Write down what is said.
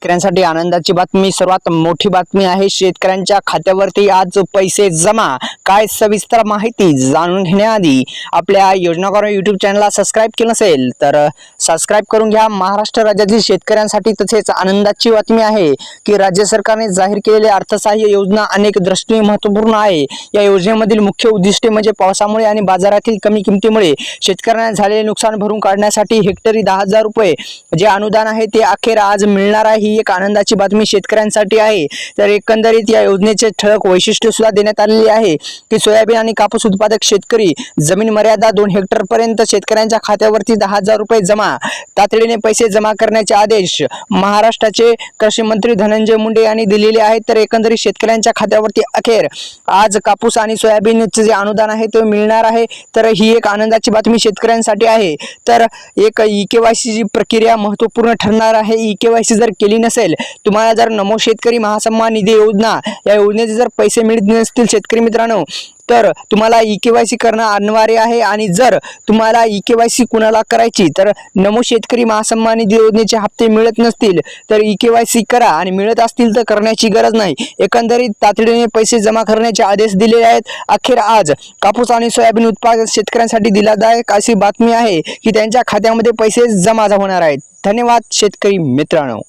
शेतकऱ्यांसाठी आनंदाची बातमी, सर्वात मोठी बातमी आहे। शेतकऱ्यांच्या खात्यावरती आज पैसे जमा। काय सविस्तर माहिती जाणून घेण्याआधी आपल्या योजनाकार YouTube चॅनलला सबस्क्राइब केलं नसेल तर सबस्क्राइब करून घ्या। महाराष्ट्र राज्यातील शेतकऱ्यांसाठी तसेच आनंदाची बातमी आहे की राज्य सरकारने जाहीर केलेली अर्थसहाय्य योजना अनेक दृष्टीने महत्त्वपूर्ण आहे। या योजनेमधील मुख्य उद्दिष्टे म्हणजे पावसामुळे आणि बाजारातील कमी किमतीमुळे शेतकऱ्यांना झालेले नुकसान भरून काढण्यासाठी हेक्टरी 10,000 रुपये जे अनुदान आहे ते अखेर आज मिळणार आहे। ही एक आनंदाची बातमी शेतकऱ्यांसाठी आहे। तर एकंदरीत या योजनेचे ठळक वैशिष्ट्य सुद्धा देण्यात आलेली आहे की सोयाबीन आणि कापूस उत्पादक शेतकरी जमीन मर्यादा 2 हेक्टर पर्यंत शेतकऱ्यांच्या खात्यावरती 10,000 रुपये जमा, तातडीने पैसे जमा करण्याचे आदेश महाराष्ट्राचे कृषी मंत्री धनंजय मुंडे यांनी दिलेले आहेत। तर एकंदरीत शेतकऱ्यांच्या खात्यावरती अखेर आज कापूस आणि सोयाबीनचे जे अनुदान आहे ते मिळणार आहे। तर ही एक आनंदाची बातमी शेतकऱ्यांसाठी आहे। तर एक ई-केवायसी ची प्रक्रिया महत्त्वपूर्ण ठरणार आहे। ई-केवायसी जर केली नसेल, तुम्हाला जर नमो शेतकरी महासन्मान निधी योजना या योजनेचे जर पैसे मिळत नसतील शेतकरी मित्रांनो, तर तुम्हाला ई-केवायसी करणं अनिवार्य आहे। आणि जर तुम्हाला ई-केवायसी कुणाला करायची तर नमो शेतकरी महासन्मान निधी योजनेचे हप्ते मिळत नसतील तर ई-केवायसी करा, आणि मिळत असतील तर करण्याची गरज नाही। एकंदरीत तातडीने पैसे जमा करण्याचे आदेश दिलेले आहेत। अखेर आज कापूस आणि सोयाबीन उत्पादक शेतकऱ्यांसाठी दिलासादायक अशी बातमी आहे की त्यांच्या खात्यामध्ये पैसे जमा होणार आहेत। धन्यवाद शेतकरी मित्रांनो।